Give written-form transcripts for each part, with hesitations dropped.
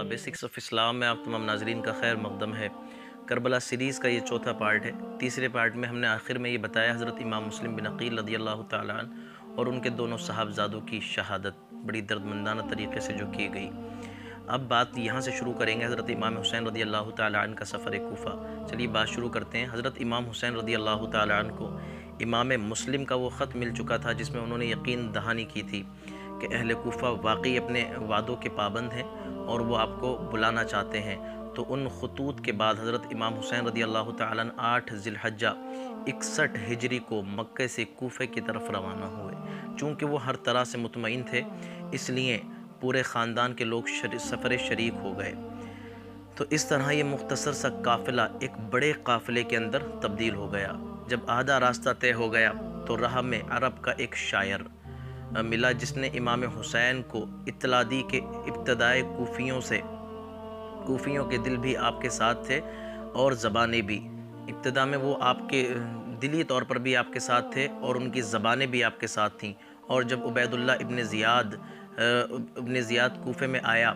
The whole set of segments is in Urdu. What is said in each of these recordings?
بیسکس آف اسلام میں آپ تمام ناظرین کا خیر مقدم ہے۔ کربلا سیریز کا یہ چوتھا پارٹ ہے۔ تیسرے پارٹ میں ہم نے آخر میں یہ بتایا حضرت امام مسلم بن عقیل رضی اللہ تعالیٰ عنہ اور ان کے دونوں صاحبزادوں کی شہادت بڑی دردمندانہ طریقے سے جو کی گئی۔ اب بات یہاں سے شروع کریں گے حضرت امام حسین رضی اللہ تعالیٰ عنہ کا سفر کوفہ۔ چلیے بات شروع کرتے ہیں۔ حضرت امام حسین رضی اللہ تعالیٰ عنہ کو امام مسلم کا وہ خط مل چکا تھا جس میں انہوں نے یقین دہانی کی تھی کہ اہل کوفہ واقعی اپنے وعدوں کے پابند ہیں اور وہ آپ کو بلانا چاہتے ہیں۔ تو ان خطوط کے بعد حضرت امام حسین رضی اللہ تعالیٰ عنہ 8 ذی الحجہ 61 ہجری کو مکہ سے کوفہ کی طرف روانہ ہوئے۔ چونکہ وہ ہر طرح سے مطمئن تھے اس لیے پورے خاندان کے لوگ سفر شریک ہو گئے۔ تو اس طرح یہ مختصر سا قافلہ ایک بڑے قافلے کے اندر تبدیل ہو گیا۔ جب آدھا راستہ طے ہو گیا تو راہ میں عرب کا ایک شاعر ملا جس نے امام حسین کو اطلاع دی کہ ابتدائے کوفیوں کے دل بھی آپ کے ساتھ تھے اور زبانیں بھی۔ ابتدا میں وہ آپ کے دلی طور پر بھی آپ کے ساتھ تھے اور ان کی زبانیں بھی آپ کے ساتھ تھیں۔ اور جب عبید اللہ ابن زیاد کوفے میں آیا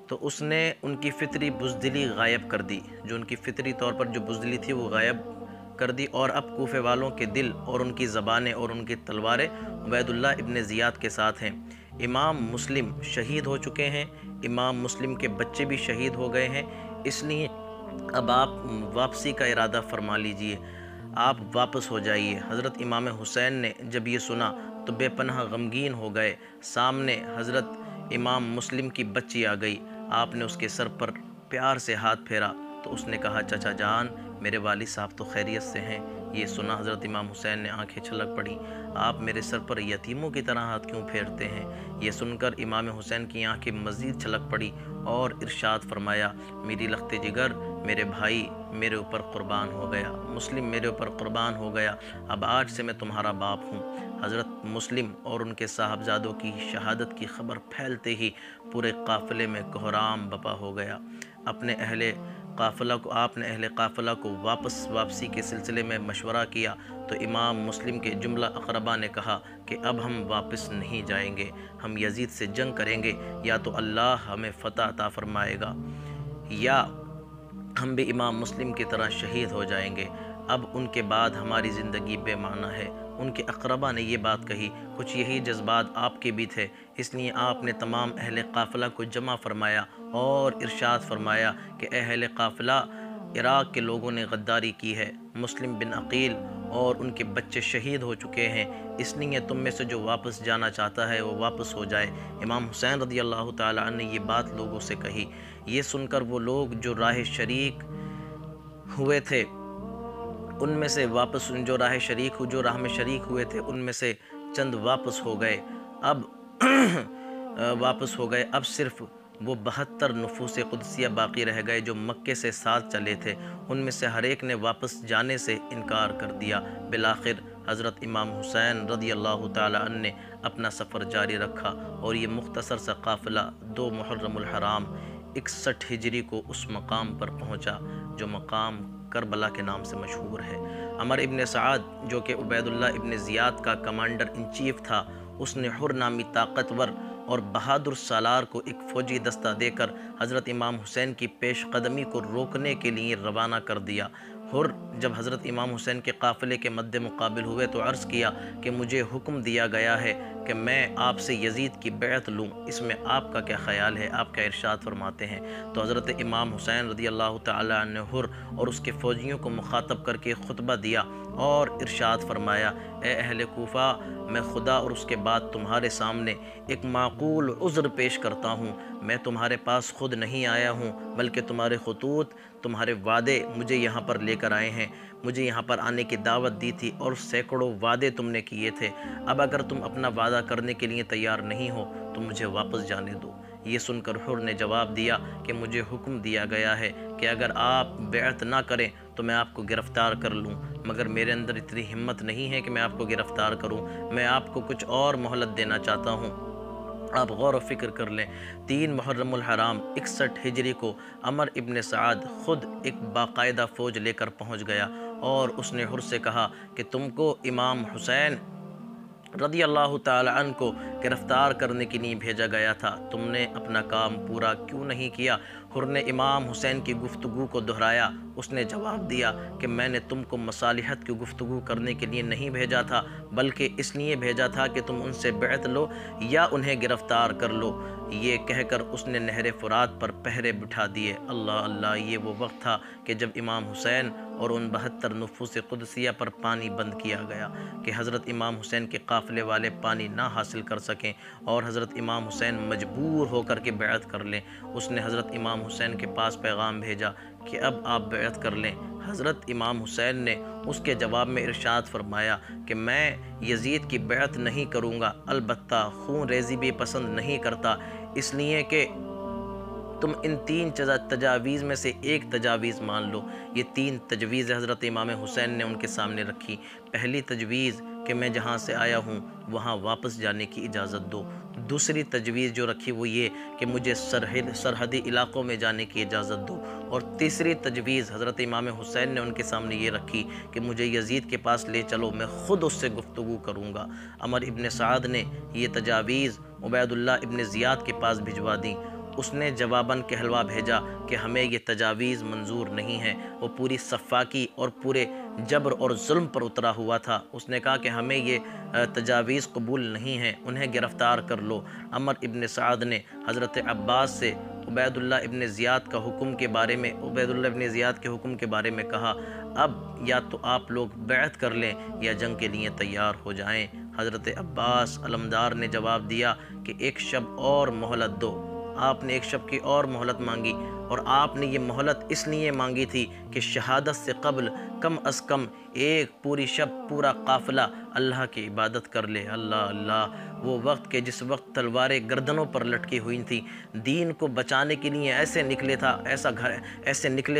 تو اس نے ان کی فطری بزدلی غائب کر دی۔ جو ان کی فطری طور پر جو بزدلی تھی وہ غائب کر دی، اور اب کوفے والوں کے دل اور ان کی زبانیں اور ان کی تلواریں عبید اللہ ابن زیاد کے ساتھ ہیں۔ امام مسلم شہید ہو چکے ہیں، امام مسلم کے بچے بھی شہید ہو گئے ہیں، اس لیے اب آپ واپسی کا ارادہ فرما لیجئے، آپ واپس ہو جائیے۔ حضرت امام حسین نے جب یہ سنا تو بے پناہ غمگین ہو گئے۔ سامنے حضرت امام مسلم کی بچی آ گئی، آپ نے اس کے سر پر پیار سے ہاتھ پھیرا تو اس نے کہا، چچا جان میرے والد صاحب تو خیریت سے ہیں۔ یہ سنا حضرت امام حسین نے آنکھیں چھلک پڑیں، آپ میرے سر پر یتیموں کی طرح ہاتھ کیوں پھیرتے ہیں؟ یہ سن کر امام حسین کی آنکھیں مزید چھلک پڑی اور ارشاد فرمایا، میری لخت جگر، میرے بھائی میرے اوپر قربان ہو گیا، مسلم میرے اوپر قربان ہو گیا، اب آج سے میں تمہارا باپ ہوں۔ حضرت مسلم اور ان کے صاحبزادوں کی شہادت کی خبر پھیلتے ہی پورے قافلے میں کوہرام بپا ہو گیا۔ آپ نے اہل قافلہ کو واپسی کے سلسلے میں مشورہ کیا تو امام مسلم کے جملہ اقربا نے کہا کہ اب ہم واپس نہیں جائیں گے، ہم یزید سے جنگ کریں گے، یا تو اللہ ہمیں فتح عطا فرمائے گا یا ہم بھی امام مسلم کی طرح شہید ہو جائیں گے، اب ان کے بعد ہماری زندگی بے معنی ہے۔ ان کے اقربا نے یہ بات کہی، کچھ یہی جذبات آپ کے بھی تھے، اس لیے آپ نے تمام اہل قافلہ کو جمع فرمایا اور ارشاد فرمایا کہ اہل قافلہ، عراق کے لوگوں نے غداری کی ہے، مسلم بن عقیل اور ان کے بچے شہید ہو چکے ہیں، اس لیے تم میں سے جو واپس جانا چاہتا ہے وہ واپس ہو جائے۔ امام حسین رضی اللہ تعالیٰ عنہ نے یہ بات لوگوں سے کہی۔ یہ سن کر وہ لوگ جو راہ شریک ہوئے تھے ان میں سے جو راہ میں شریک ہوئے تھے ان میں سے چند واپس ہو گئے۔ اب صرف وہ 72 نفوس قدسیہ باقی رہ گئے جو مکے سے ساتھ چلے تھے، ان میں سے ہر ایک نے واپس جانے سے انکار کر دیا۔ بالآخر حضرت امام حسین رضی اللہ تعالیٰ عنہ نے اپنا سفر جاری رکھا اور یہ مختصر سا قافلہ 2 محرم الحرام 61 ہجری کو اس مقام پر پہنچا جو مقام کربلا کے نام سے مشہور ہے۔ عمر ابن سعد جو کہ عبید اللہ ابن زیاد کا کمانڈر ان چیف تھا، اس نے حر نامی طاقتور اور بہادر سالار کو ایک فوجی دستہ دے کر حضرت امام حسین کی پیش قدمی کو روکنے کے لیے روانہ کر دیا۔ حر جب حضرت امام حسین کے قافلے کے مد مقابل ہوئے تو عرض کیا کہ مجھے حکم دیا گیا ہے کہ میں آپ سے یزید کی بیعت لوں، اس میں آپ کا کیا خیال ہے؟ آپ کا ارشاد فرماتے ہیں؟ تو حضرت امام حسین رضی اللہ تعالیٰ عنہ نے حر اور اس کے فوجیوں کو مخاطب کر کے خطبہ دیا اور ارشاد فرمایا، اے اہل کوفہ، میں خدا اور اس کے بعد تمہارے سامنے ایک معقول عذر پیش کرتا ہوں۔ میں تمہارے پاس خود نہیں آیا ہوں بلکہ تمہارے خطوط، تمہارے وعدے مجھے یہاں پر لے کر آئے ہیں۔ مجھے یہاں پر آنے کی دعوت دی تھی اور سینکڑوں وعدے تم نے کیے تھے۔ اب اگر تم اپنا وعدہ کرنے کے لیے تیار نہیں ہو تو مجھے واپس جانے دو۔ یہ سن کر حر نے جواب دیا کہ مجھے حکم دیا گیا ہے کہ اگر آپ بیعت نہ کریں تو میں آپ کو گرفتار کر لوں، مگر میرے اندر اتنی ہمت نہیں ہے کہ میں آپ کو گرفتار کروں۔ میں آپ کو کچھ اور مہلت دینا چاہتا ہوں، آپ غور و فکر کر لیں۔ 3 محرم الحرام 61 ہجری کو عمر ابن سعد خود ایک باقاعدہ فوج لے کر پہنچ گیا اور اس نے حر سے کہا کہ تم کو امام حسین رضی اللہ تعالی عنہ کو گرفتار کرنے کے لیے بھیجا گیا تھا، تم نے اپنا کام پورا کیوں نہیں کیا؟ حر نے امام حسین کی گفتگو کو دہرایا۔ اس نے جواب دیا کہ میں نے تم کو مصالحت کی گفتگو کرنے کے لیے نہیں بھیجا تھا، بلکہ اس لیے بھیجا تھا کہ تم ان سے بیعت لو یا انہیں گرفتار کر لو۔ یہ کہہ کر اس نے نہر فرات پر پہرے بٹھا دیے۔ اللہ اللہ، یہ وہ وقت تھا کہ جب امام حسین اور ان 72 نفوس قدسیہ پر پانی بند کیا گیا کہ حضرت امام حسین کے قافلے والے پانی نہ حاصل کر سکیں اور حضرت امام حسین مجبور ہو کر کے بیعت کر لیں۔ اس نے حضرت امام حسین کے پاس پیغام بھیجا کہ اب آپ بیعت کر لیں۔ حضرت امام حسین نے اس کے جواب میں ارشاد فرمایا کہ میں یزید کی بیعت نہیں کروں گا، البتہ خون ریزی بھی پسند نہیں کرتا، اس لیے کہ تم ان 3 تجاویز میں سے ایک تجاویز مان لو۔ یہ 3 تجویز حضرت امام حسین نے ان کے سامنے رکھی۔ پہلی تجویز کہ میں جہاں سے آیا ہوں وہاں واپس جانے کی اجازت دو۔ دوسری تجویز جو رکھی وہ یہ کہ مجھے سرحدی علاقوں میں جانے کی اجازت دو۔ اور تیسری تجویز حضرت امام حسین نے ان کے سامنے یہ رکھی کہ مجھے یزید کے پاس لے چلو، میں خود اس سے گفتگو کروں گا۔ عمر ابن سعد نے یہ تجاویز عبید اللہ ابن زیاد کے پاس بھجوا دیں۔ اس نے جواباً کہلوا بھیجا کہ ہمیں یہ تجاویز منظور نہیں ہیں۔ وہ پوری صفاکی اور پورے جبر اور ظلم پر اترا ہوا تھا۔ اس نے کہا کہ ہمیں یہ تجاویز قبول نہیں ہیں، انہیں گرفتار کر لو۔ عمر ابن سعد نے حضرت عباس سے عبید اللہ ابن زیاد کے حکم کے بارے میں کہا، اب یا تو آپ لوگ بیعت کر لیں یا جنگ کے لیے تیار ہو جائیں۔ حضرت عباس علمدار نے جواب دیا کہ ایک شب اور مہلت دو۔ آپ نے ایک شب کی اور مہلت مانگی، اور آپ نے یہ مہلت اس لیے مانگی تھی کہ شہادت سے قبل کم از کم ایک پوری شب پورا قافلہ اللہ کی عبادت کر لے۔ اللہ اللہ، وہ وقت کہ جس وقت تلواریں گردنوں پر لٹکی ہوئی تھیں، دین کو بچانے کے لیے ایسے نکلے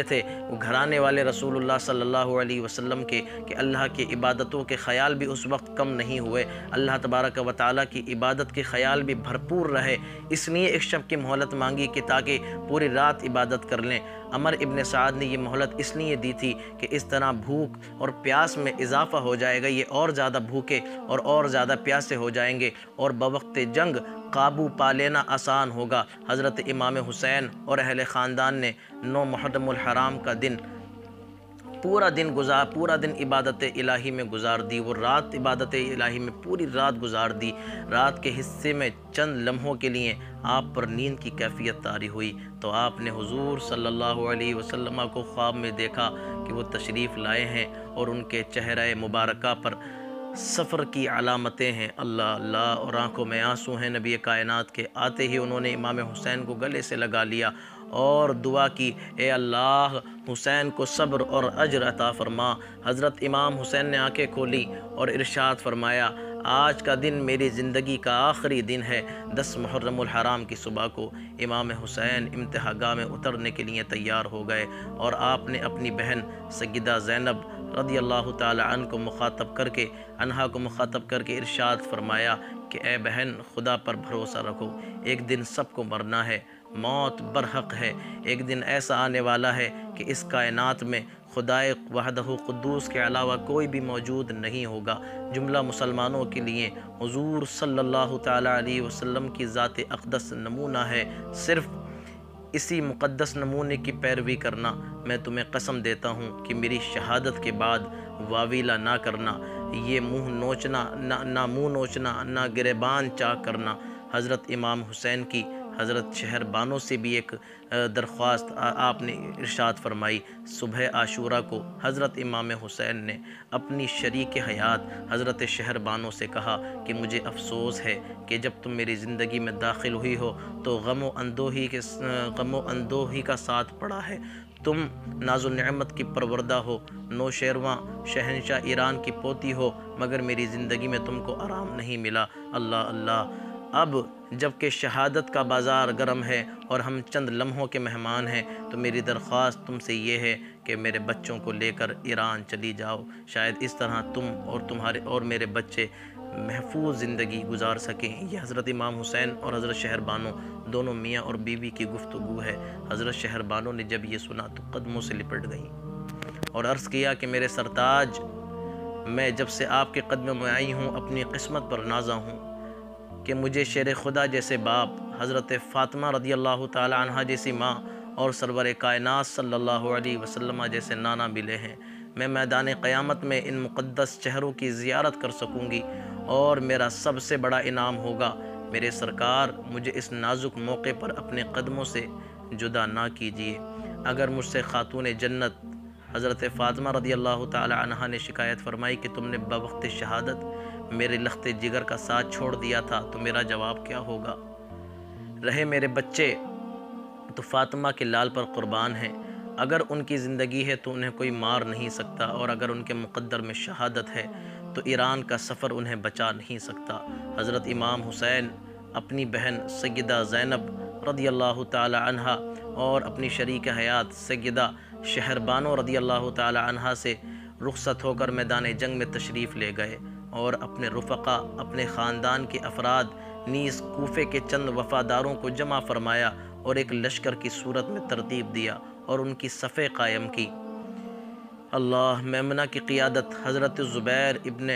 تھے وہ گھرانے والے رسول اللہ صلی اللہ علیہ وسلم کے کہ اللہ کی عبادتوں کے خیال بھی اس وقت کم نہیں ہوئے، اللہ تبارک و تعالیٰ کی عبادت کے خیال بھی بھرپور رہے، اس لیے ایک شب کی مہلت مانگی کہ تاکہ پوری رات عبادت کر لیں۔ عمر ابن سعد نے یہ مہلت اس لیے دی تھی کہ اس طرح بھوک اور پیاس میں اضافہ ہو جائے گا، یہ اور زیادہ بھوکے اور زیادہ پیاسے ہو جائیں گے اور بوقت جنگ قابو پا لینا آسان ہوگا۔ حضرت امام حسین اور اہل خاندان نے 9 محرم الحرام کا دن پورا دن عبادت الہی میں گزار دی۔ وہ رات عبادت الہی میں پوری رات گزار دی۔ رات کے حصے میں چند لمحوں کے لیے آپ پر نیند کی کیفیت طاری ہوئی تو آپ نے حضور صلی اللہ علیہ وسلم کو خواب میں دیکھا کہ وہ تشریف لائے ہیں اور ان کے چہرہ مبارکہ پر سفر کی علامتیں ہیں۔ اللہ اللہ، اور آنکھوں میں آنسو ہیں۔ نبی کائنات کے آتے ہی انہوں نے امام حسین کو گلے سے لگا لیا اور دعا کی، اے اللہ حسین کو صبر اور اجر عطا فرما۔ حضرت امام حسین نے آنکھیں کھولی اور ارشاد فرمایا، آج کا دن میری زندگی کا آخری دن ہے۔ 10 محرم الحرام کی صبح کو امام حسین امتحاگاہ میں اترنے کے لیے تیار ہو گئے اور آپ نے اپنی بہن سیدہ زینب رضی اللہ تعالی عنہ کو مخاطب کر کے ارشاد فرمایا کہ اے بہن، خدا پر بھروسہ رکھو، ایک دن سب کو مرنا ہے، موت برحق ہے، ایک دن ایسا آنے والا ہے کہ اس کائنات میں خدائے وحدہ قدوس کے علاوہ کوئی بھی موجود نہیں ہوگا۔ جملہ مسلمانوں کے لیے حضور صلی اللہ تعالی علیہ وسلم کی ذات اقدس نمونہ ہے، صرف اسی مقدس نمونے کی پیروی کرنا۔ میں تمہیں قسم دیتا ہوں کہ میری شہادت کے بعد واویلا نہ کرنا، یہ نہ منہ نوچنا، نہ گریبان چاک کرنا۔ حضرت امام حسین کی حضرت شہر بانو سے بھی ایک درخواست آپ نے ارشاد فرمائی۔ صبح عاشورہ کو حضرت امام حسین نے اپنی شریک حیات حضرت شہر بانو سے کہا کہ مجھے افسوس ہے کہ جب تم میری زندگی میں داخل ہوئی ہو تو غم و اندوہی کا ساتھ پڑا ہے۔ تم ناز و نعمت کی پروردہ ہو، نوشیرواں شہنشاہ ایران کی پوتی ہو، مگر میری زندگی میں تم کو آرام نہیں ملا۔ اللہ اللہ، اب جب کہ شہادت کا بازار گرم ہے اور ہم چند لمحوں کے مہمان ہیں تو میری درخواست تم سے یہ ہے کہ میرے بچوں کو لے کر ایران چلی جاؤ، شاید اس طرح تم اور میرے بچے محفوظ زندگی گزار سکیں۔ یہ حضرت امام حسین اور حضرت شہر بانو دونوں میاں اور بیوی کی گفتگو ہے۔ حضرت شہر بانو نے جب یہ سنا تو قدموں سے لپٹ گئیں اور عرض کیا کہ میرے سرتاج، میں جب سے آپ کے قدم میں آئی ہوں اپنی قسمت پر نازا ہوں کہ مجھے شیر خدا جیسے باپ، حضرت فاطمہ رضی اللہ تعالی عنہ جیسی ماں اور سرور کائنات صلی اللہ علیہ وسلم جیسے نانا ملے ہیں۔ میں میدان قیامت میں ان مقدس چہروں کی زیارت کر سکوں گی اور میرا سب سے بڑا انعام ہوگا۔ میرے سرکار، مجھے اس نازک موقع پر اپنے قدموں سے جدا نہ کیجیے۔ اگر مجھ سے خاتون جنت حضرت فاطمہ رضی اللہ تعالی عنہا نے شکایت فرمائی کہ تم نے بوقت شہادت میرے لخت جگر کا ساتھ چھوڑ دیا تھا تو میرا جواب کیا ہوگا؟ رہے میرے بچے تو فاطمہ کے لال پر قربان ہیں۔ اگر ان کی زندگی ہے تو انہیں کوئی مار نہیں سکتا، اور اگر ان کے مقدر میں شہادت ہے تو ایران کا سفر انہیں بچا نہیں سکتا۔ حضرت امام حسین اپنی بہن سیدہ زینب رضی اللہ تعالی عنہا اور اپنی شریک حیات سیدہ شہربانو رضی اللہ تعالی عنہا سے رخصت ہو کر میدان جنگ میں تشریف لے گئے، اور اپنے رفقا، اپنے خاندان کے افراد نیز کوفے کے چند وفاداروں کو جمع فرمایا اور ایک لشکر کی صورت میں ترتیب دیا اور ان کی صفیں قائم کی۔ اللہ میمنہ کی قیادت حضرت زبیر ابن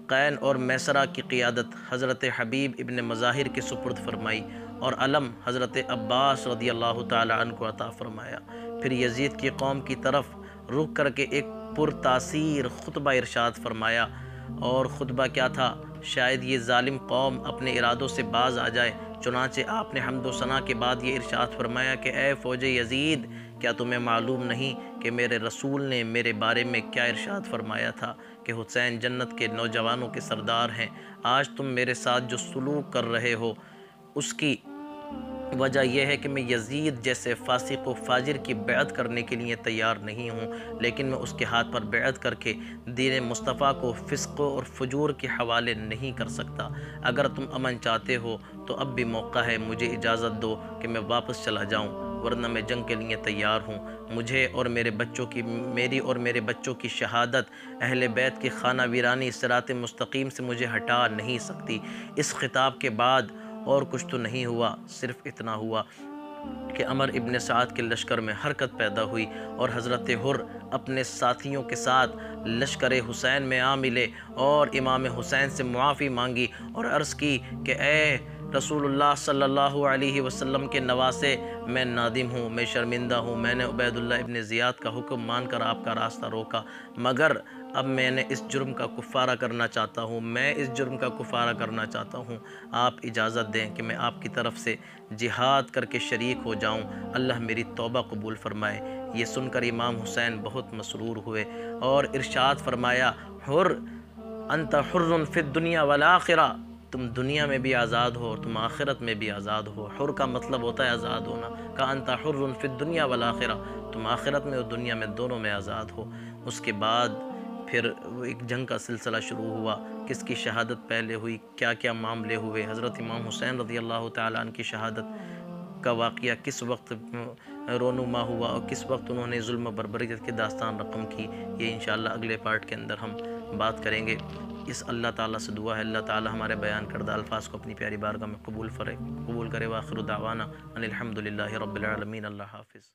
قین اور میسرہ کی قیادت حضرت حبیب ابن مظاہر کے سپرد فرمائی، اور علم حضرت عباس رضی اللہ تعالی عنہ کو عطا فرمایا۔ پھر یزید کی قوم کی طرف رخ کر کے ایک پرتاثیر خطبہ ارشاد فرمایا، اور خطبہ کیا تھا؟ شاید یہ ظالم قوم اپنے ارادوں سے باز آ جائے۔ چنانچہ آپ نے حمد و ثنا کے بعد یہ ارشاد فرمایا کہ اے فوج یزید، کیا تمہیں معلوم نہیں کہ میرے رسول نے میرے بارے میں کیا ارشاد فرمایا تھا کہ حسین جنت کے نوجوانوں کے سردار ہیں؟ آج تم میرے ساتھ جو سلوک کر رہے ہو اس کی وجہ یہ ہے کہ میں یزید جیسے فاسق و فاجر کی بیعت کرنے کے لیے تیار نہیں ہوں، لیکن میں اس کے ہاتھ پر بیعت کر کے دین مصطفیٰ کو فسق اور فجور کے حوالے نہیں کر سکتا۔ اگر تم امن چاہتے ہو تو اب بھی موقع ہے، مجھے اجازت دو کہ میں واپس چلا جاؤں، ورنہ میں جنگ کے لیے تیار ہوں۔ میری اور میرے بچوں کی شہادت اہل بیت کی خانہ ویرانی صراط مستقیم سے مجھے ہٹا نہیں سکتی۔ اس خطاب کے بعد اور کچھ تو نہیں ہوا، صرف اتنا ہوا کہ عمر ابن سعد کے لشکر میں حرکت پیدا ہوئی، اور حضرت حر اپنے ساتھیوں کے ساتھ لشکر حسین میں آ ملے اور امام حسین سے معافی مانگی اور عرض کی کہ اے رسول اللہ صلی اللہ علیہ وسلم کے نواسے، میں نادم ہوں، میں شرمندہ ہوں، میں نے عبید اللہ ابن زیاد کا حکم مان کر آپ کا راستہ روکا، مگر اب میں اس جرم کا کفارہ کرنا چاہتا ہوں۔ آپ اجازت دیں کہ میں آپ کی طرف سے جہاد کر کے شریک ہو جاؤں، اللہ میری توبہ قبول فرمائے۔ یہ سن کر امام حسین بہت مسرور ہوئے اور ارشاد فرمایا، حر انت حر فی الدنیا والآخرہ، تم دنیا میں بھی آزاد ہو اور تم آخرت میں بھی آزاد ہو۔ حر کا مطلب ہوتا ہے آزاد ہونا، کہا انت حر فی الدنیا والآخرہ، تم آخرت میں اور دنیا میں دونوں میں آزاد ہو۔ اس کے بعد پھر ایک جنگ کا سلسلہ شروع ہوا، کس کی شہادت پہلے ہوئی، کیا کیا معاملے ہوئے، حضرت امام حسین رضی اللہ تعالیٰ عنہ کی شہادت کا واقعہ کس وقت رونما ہوا اور کس وقت انہوں نے ظلم و بربریت کی داستان رقم کی، یہ انشاءاللہ اگلے پارٹ کے اندر ہم بات کریں گے۔ اس اللہ تعالیٰ سے دعا ہے اللہ تعالیٰ ہمارے بیان کردہ الفاظ کو اپنی پیاری بارگاہ میں قبول کرے۔ وآخر دعوانا ان الحمدللہ رب العالمین۔ اللہ حافظ۔